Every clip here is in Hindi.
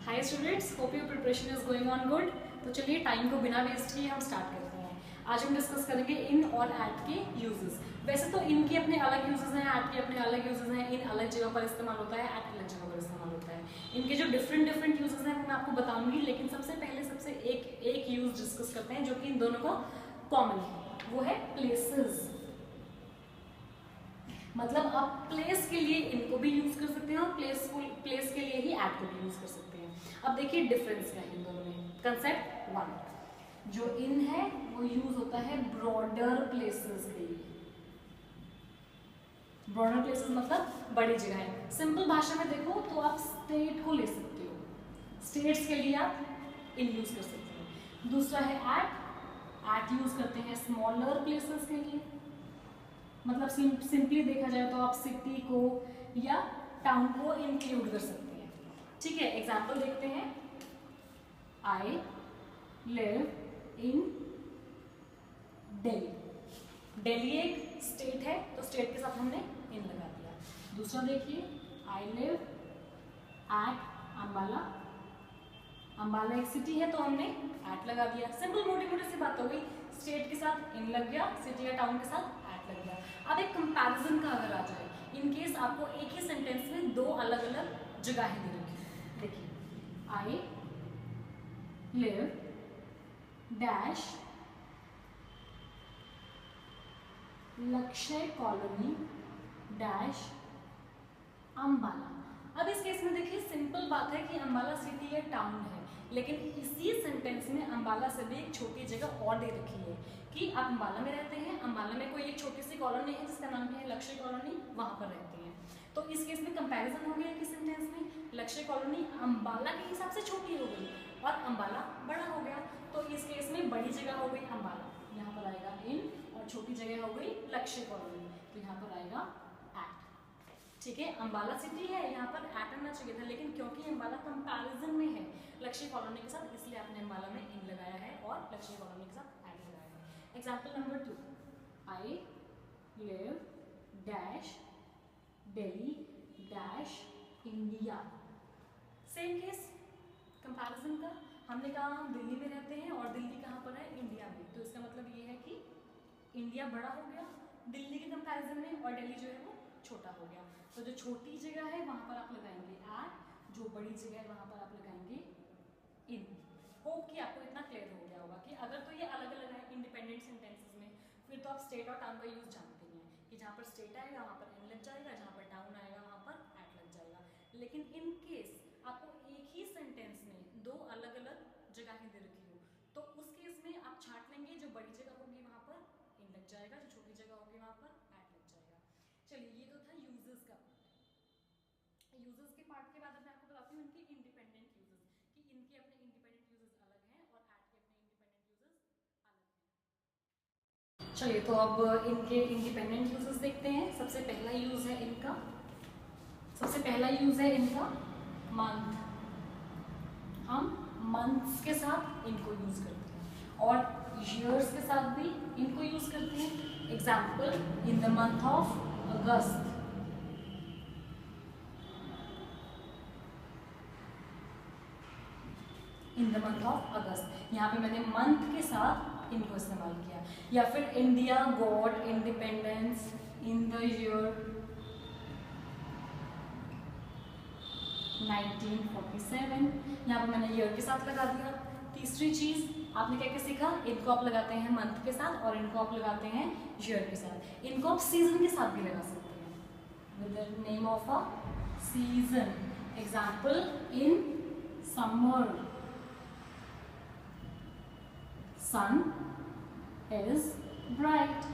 Hi students, hope your preparation is going on good. तो चलिए टाइम को बिना वेस्ट किए हम स्टार्ट करते हैं। आज हम डिस्कस करेंगे इन और एट के यूजेस। वैसे तो इनके अपने अलग यूजेस हैं, एट के अपने अलग यूजेस हैं। इन अलग जगह पर इस्तेमाल होता है, एट अलग जगह पर इस्तेमाल होता है। इनके जो डिफरेंट यूजेस हैं वो मैं आपको बताऊंगी, लेकिन सबसे पहले एक यूज डिस्कस करते हैं जो कि इन दोनों को कॉमन है, वो है प्लेसेस। मतलब आप प्लेस के लिए इनको भी यूज कर सकते हैं और प्लेस के लिए ही एट को भी यूज कर सकते हैं। अब देखिए डिफरेंस क्या है इन दोनों में। कंसेप्ट वन, जो इन है वो यूज होता है ब्रॉडर प्लेसेस के लिए। ब्रॉडर प्लेसेस मतलब बड़ी जगह। सिंपल भाषा में देखो तो आप स्टेट को ले सकते हो, स्टेट्स के लिए आप इन यूज कर सकते हैं। दूसरा है एट यूज करते हैं स्मॉलर प्लेसेस के लिए। मतलब सिंपली देखा जाए तो आप सिटी को या टाउन को इंक्लूड कर सकते हैं। ठीक है, एग्जांपल देखते हैं। I live in Delhi. Delhi एक स्टेट है तो स्टेट के साथ हमने इन लगा दिया। दूसरा देखिए, I live at Ambala. Ambala एक सिटी है तो हमने एट लगा दिया। सिंपल मोटी मोटी सी बात हो गई, स्टेट के साथ इन लग गया, सिटी या टाउन के साथ एट लग गया। अब एक कंपैरिजन का अगर आ जाए, इन केस आपको एक ही सेंटेंस में दो अलग अलग जगहें दे रखी। देखिए, आई लिव डैश लक्ष्य कॉलोनी डैश अंबाला। अब इस केस में देखिए सिंपल बात है कि अंबाला सिटी या टाउन है, लेकिन इसी सेंटेंस में अंबाला से भी एक छोटी जगह और दे रखी है कि आप अंबाला में रहते हैं, अंबाला में कोई एक छोटी सी कॉलोनी है जिसका नाम है लक्ष्य कॉलोनी, वहां पर रहते हैं। तो इस केस में कंपैरिजन हो गया कि सेंटेंस में लक्ष्य कॉलोनी अंबाला के हिसाब से छोटी हो गई और अंबाला बड़ा हो गया। तो इस केस में बड़ी जगह हो गई अंबाला, यहाँ पर आएगा इन, और छोटी जगह हो गई लक्ष्य कॉलोनी, तो यहाँ पर आएगा एट। ठीक है, अंबाला सिटी है, यहाँ पर एट आना चाहिए था, लेकिन क्योंकि अंबाला कंपैरिजन में है लक्ष्य कॉलोनी के साथ, इसलिए आपने अंबाला में इन लगाया है और लक्ष्य कॉलोनी के साथ एट लगाया है। Example number 2, I live dash Delhi dash India. Same case comparison का, हमने कहा हम दिल्ली में रहते हैं और दिल्ली कहाँ पर है, इंडिया में। तो इसका मतलब ये है कि इंडिया बड़ा हो गया दिल्ली के कंपैरिजन में और दिल्ली जो है वो छोटा हो गया। तो जो छोटी जगह है वहां पर आप लगाएंगे एट, जो बड़ी जगह है वहां पर आप लगाएंगे इन। होप कि आपको इतना क्लियर हो गया होगा कि अगर तो ये अलग अलग है इंडिपेंडेंट सेंटेंसेस में, फिर तो आप स्टेट और टाउन का यूज जानते ही हैं कि जहाँ पर स्टेट आएगा वहां पर इन लग जाएगा, जहाँ पर टाउन आएगा वहां पर एट लग जाएगा। लेकिन इन केस आपको एक ही सेंटेंस में दो अलग अलग जगहें दे रखी हो, तो उस केस में आप छांट लेंगे, जो बड़ी जगह होगी वहां पर इन लग जाएगा, जो छोटी जगह होगी वहां पर एट लग जाएगा। चलिए, ये तो था यूजेस का पार्ट। यूजेस के पार्ट के बाद मैं आपको बताती हूँ इनके इंडिपेंडेंट यूजेस, कि इनके अपने इंडिपेंडेंट यूजेस अलग हैं और एट के अपने इंडिपेंडेंट यूजेस अलग हैं। चलिए, तो अब इनके इंडिपेंडेंट यूजेस देखते हैं। सबसे पहला यूज है इनका मंथ। हम मंथ्स के साथ इनको यूज करते हैं और ईयर्स के साथ भी इनको यूज करते हैं। Example, in the month of August. In the month of अगस्त, यहाँ पे मैंने मंथ के साथ इनको इस्तेमाल किया। या फिर India got independence in the year 1947, यहाँ पर मैंने ईयर के साथ लगा दिया। तीसरी चीज आपने क्या क्या सीखा, इनको आप लगाते हैं मंथ के साथ और इनको आप लगाते हैं ईयर के साथ। इनको आप सीजन के साथ भी लगा सकते हैं with the name of a season. Example, in summer sun is bright,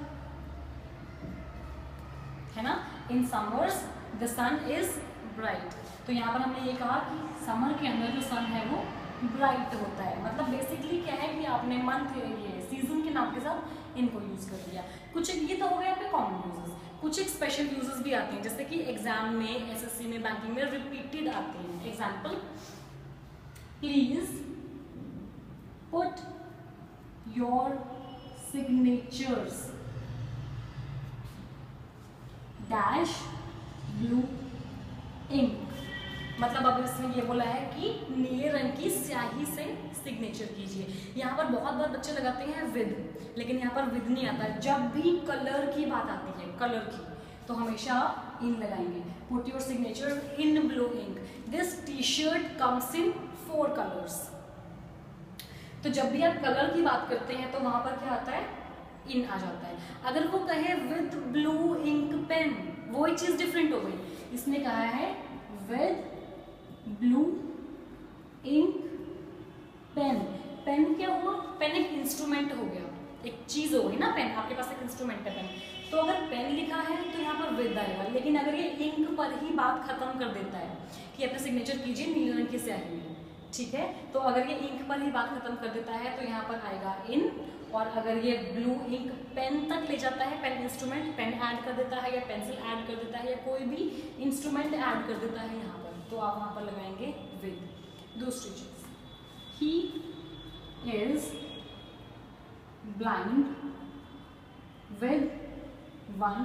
है ना। In summers the sun is bright. तो यहाँ पर हमने ये कहा कि समर के अंदर जो सन है वो ब्राइट होता है। मतलब बेसिकली क्या है कि आपने मंथ ये सीजन के नाम के साथ इनको यूज कर दिया। कुछ ये तो हो गया आपके कॉमन यूजेस, कुछ एक स्पेशल यूजेस भी आते हैं, जैसे कि एग्जाम में, एसएससी में, बैंकिंग में रिपीटेड आते हैं। Example, please put your signatures dash blue ink. मतलब अब इसमें ये बोला है कि नीले रंग की स्याही से सिग्नेचर कीजिए। यहाँ पर बहुत बार बच्चे लगाते हैं विद, लेकिन यहाँ पर विद नहीं आता। जब भी कलर की बात आती है, कलर की, तो हमेशा इन लगाएंगे। Put your signature in blue ink. This T shirt comes in 4 colours. तो जब भी आप कलर की बात करते हैं तो वहां पर क्या आता है, इन आ जाता है। अगर वो कहे विद ब्लू इंक पेन, वो एक चीज डिफरेंट हो गई। इसने कहा है with blue ink pen. Pen क्या हुआ, पेन एक इंस्ट्रूमेंट हो गया, एक चीज हो गई ना पेन, आपके पास एक इंस्ट्रूमेंट है पेन। तो अगर पेन लिखा है तो यहाँ पर विद आएगा, लेकिन अगर ये इंक पर ही बात खत्म कर देता है कि अपने सिग्नेचर कीजिए नीले रंग की स्याही में, ठीक है, तो अगर ये इंक पर ही बात खत्म कर देता है तो यहाँ पर आएगा इन। और अगर ये ब्लू इंक पेन तक ले जाता है, पेन इंस्ट्रूमेंट, पेन ऐड कर देता है या पेंसिल ऐड कर देता है या कोई भी इंस्ट्रूमेंट ऐड कर देता है यहाँ पर, तो आप वहाँ पर लगाएंगे विद। दूसरी चीज, ही इज ब्लाइंड विद 1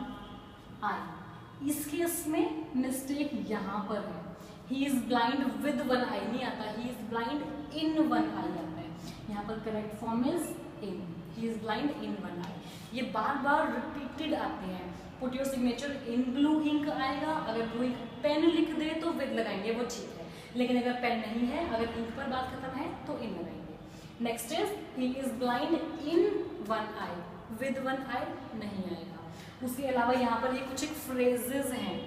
आई। इस केस में मिस्टेक यहाँ पर है, ही इज ब्लाइंड विद 1 आई नहीं आता, ही इज ब्लाइंड इन 1 आई आता है। यहाँ पर correct form is in, he is blind in 1 eye. ये बार बार रिपीटेड आते हैं। Put your signature in blue ink आएगा, अगर ब्लू इंक पेन लिख दे तो विद लगाएंगे, वो ठीक है, लेकिन अगर पेन नहीं है, अगर इंक पर बात खत्म है तो इन लगाएंगे। Next is he is blind in 1 I, with 1 आई नहीं आएगा। उसके अलावा यहाँ पर ये कुछ एक फ्रेजेस हैं,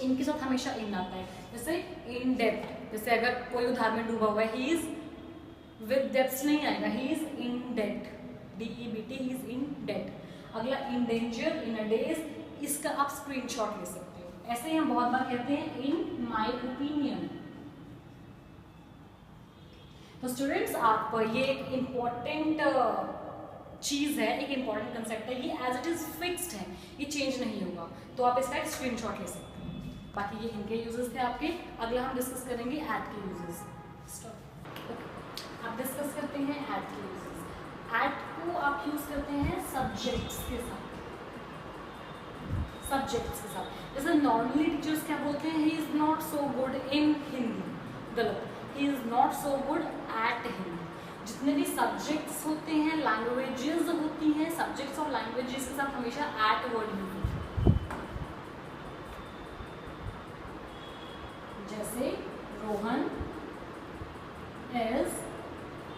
इनके साथ हमेशा इन आता है। जैसे इन डेप्थ, जैसे अगर कोई उधार में डूबा हुआ है, ही इज विद डेप्थ नहीं आएगा, he is in debt, DEBT, he is in debt. अगला in danger, in a days, इसका आप स्क्रीनशॉट ले सकते हो। ऐसे ही हम बहुत बार कहते हैं इन माय ओपिनियन। तो स्टूडेंट्स, आप ये एक इम्पॉर्टेंट चीज है, एक इम्पॉर्टेंट कंसेप्ट है, ये एज इट इज फिक्स्ड है, ये चेंज नहीं होगा, तो आप इसका एक स्क्रीनशॉट ले सकते हैं। बाकी ये इनके यूजेस थे आपके। अगला हम डिस्कस करेंगे एट के यूजेस। आप डिस्कस करते हैं एट के यूजेस। एट को आप यूज करते हैं सब्जेक्ट्स के साथ, सब्जेक्ट्स के साथ। जैसे नॉर्मली टीचर्स क्या बोलते हैं, he is not so good in Hindi, गलत, he is not so good at Hindi. जितने भी सब्जेक्ट्स होते हैं, लैंग्वेजेस होती हैं, सब्जेक्ट्स और लैंग्वेजेस के साथ हमेशा एट वर्ड यूज होता है। जैसे Rohan is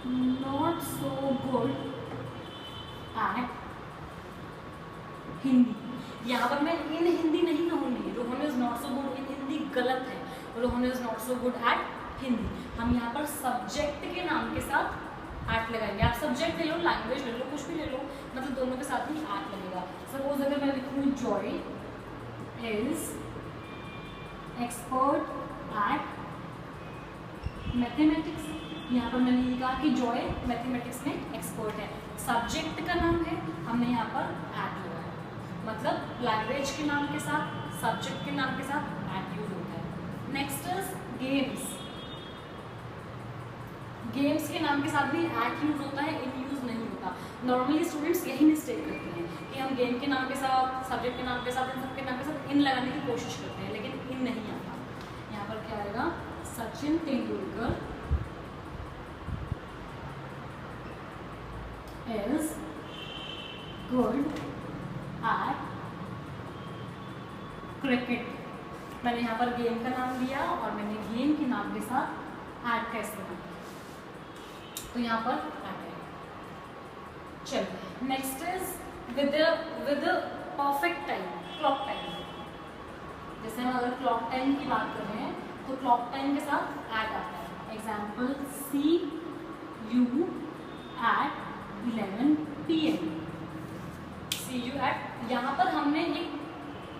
not so good at Hindi. यहाँ पर मैं इन हिंदी नहीं कहूँगी, Rohan is not so good in Hindi गलत है, Rohan is not so good at Hindi. हम यहाँ पर सब्जेक्ट के नाम के साथ एट लगाएंगे। आप सब्जेक्ट ले लो, लैंग्वेज ले लो, कुछ भी ले लो, मतलब दोनों के साथ ही एट लगेगा। सपोज अगर मैं लिखूँ Joy is expert at mathematics, यहाँ पर मैंने ये कहा कि जॉय मैथमेटिक्स में एक्सपर्ट है, सब्जेक्ट का नाम है, हमने यहाँ पर एट लगाया, मतलब लैंग्वेज के नाम के साथ, सब्जेक्ट के नाम के साथ एट यूज होता है। Next is games. गेम्स के नाम के साथ भी एट यूज होता है, इन यूज नहीं होता। नॉर्मली स्टूडेंट्स यही मिस्टेक करते हैं कि हम गेम के नाम के साथ, सब्जेक्ट के नाम के साथ, इन सब के नाम के साथ इन लगाने की कोशिश करते हैं, लेकिन इन नहीं आता। यहाँ पर क्या आएगा, Sachin Tendulkar is good at cricket। मैंने यहाँ पर गेम का नाम लिया और मैंने गेम के नाम के साथ एट का इस्तेमाल किया, तो यहाँ पर एट है। चलिए next is with perfect time, clock time. जैसे हम अगर क्लॉक टाइम की बात कर रहे हैं तो क्लॉक टाइम के साथ एट आता है। Example, see you at 11 PM, see you at. यहाँ पर हमने एक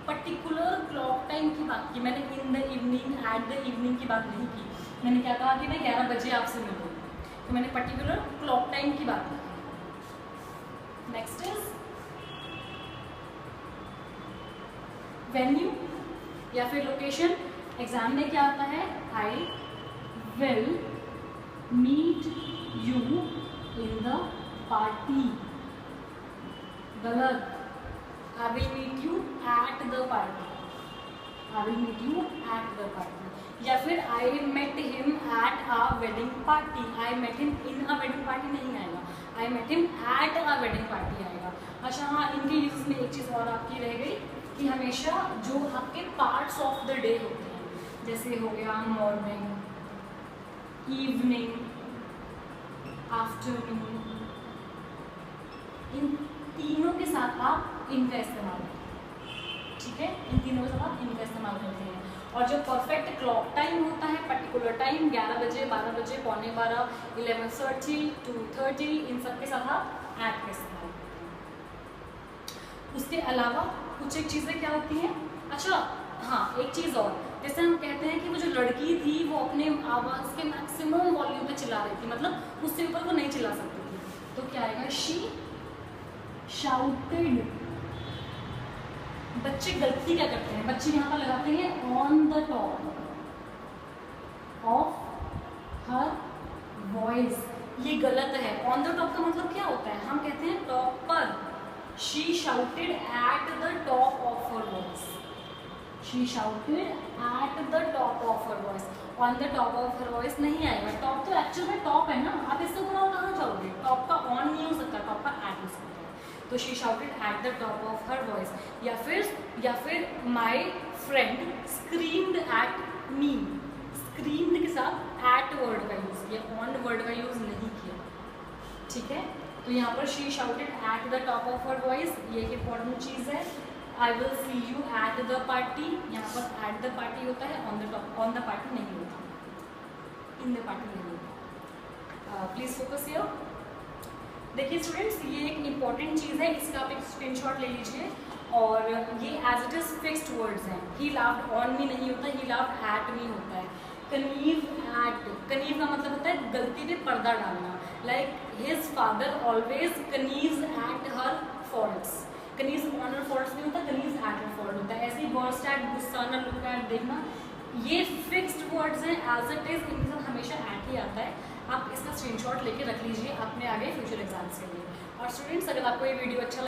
पर्टिकुलर क्लॉक टाइम की बात की, मैंने in the evening, at the evening की बात नहीं की। मैंने क्या कहा कि मैं 11 बजे आपसे मिलूँ, तो मैंने पर्टिकुलर क्लॉक टाइम की बात की। नेक्स्ट इज वेन्यू या फिर लोकेशन। एग्जाम में क्या आता है, I will meet you in the party, गलत, I will meet you at the party, I will meet you at the party. या फिर I met him at a wedding party. I met him in a wedding party नहीं आएगा, I met him at a wedding party आएगा। अच्छा हाँ, इनके यूज में एक चीज़ और आपकी रह गई कि हमेशा जो आपके पार्ट्स ऑफ द डे होते हैं, जैसे हो गया मॉर्निंग, इवनिंग, आफ्टरनून, इन तीनों के साथ आप इनका इस्तेमाल करें, ठीक है, इन तीनों के साथ आप इनका इस्तेमाल करते हैं। और जो परफेक्ट क्लॉक टाइम होता है, पर्टिकुलर टाइम 11 बजे, 12 बजे, पौने 12, 11:30, 2:30, इन सब के साथ आप एट का इस्तेमाल करते हैं। उसके अलावा कुछ एक चीज़ें क्या होती हैं, अच्छा हाँ एक चीज़ और, जैसे हम कहते हैं कि वो जो लड़की थी वो अपने आवाज़ के मैक्सिमम वॉल्यूम पे चिल्ला रही थी, मतलब उससे ऊपर वो नहीं चिल्ला सकती थी, तो क्या आएगा, शी शाउटेड। बच्चे गलती क्या करते हैं, बच्चे यहाँ पर लगाते हैं on the top of her voice, ये गलत है। ऑन द टॉप का मतलब क्या होता है, हम कहते हैं टॉप पर। She shouted at the top of her voice, she shouted at the top of her voice. On the top of her voice नहीं आएगा, टॉप तो एक्चुअल में टॉप है ना, आप इससे थोड़ा कहाँ जाओगे, टॉप का ऑन नहीं हो सकता, टॉप का एट हो सकता है। तो she shouted at the top of her voice. या फिर my friend screamed at me, screamed के साथ एट वर्ड का यूज़ किया, ऑन वर्ड का यूज़ नहीं किया, ठीक है। तो यहाँ पर she shouted at the top of her voice, ये एक इंपॉर्टेंट चीज़ है। I will see you at the party, यहाँ पर एट द पार्टी होता है, on the top, on the party नहीं होता, इन द पार्टी नहीं होता। Please focus here. देखिए स्टूडेंट्स, ये एक इम्पॉर्टेंट चीज़ है, इसका आप एक स्क्रीनशॉट ले लीजिए। और ये as it is fixed words हैं, ही लाफ्ड ऑन मी नहीं होता, ही लाफ्ड एट मी होता है। कनीव एट, कनीव का मतलब होता है गलती पे पर्दा डालना, like his father always connives at her faults. Connives on her faults नहीं होता, कनीव्स एट हर फॉल्ट होता है। ऐसे ही बर्स्ट एट, गुस्सा ना, लुक एट, देखना, ये फिक्स्ड वर्ड्स हैं, एज इट इज़ इनके साथ हमेशा एट ही आता है। आप इसका स्क्रीनशॉट लेके रख लीजिए अपने आगे फ्यूचर एग्जाम्स के लिए। और स्टूडेंट्स, अगर आपको ये वीडियो अच्छा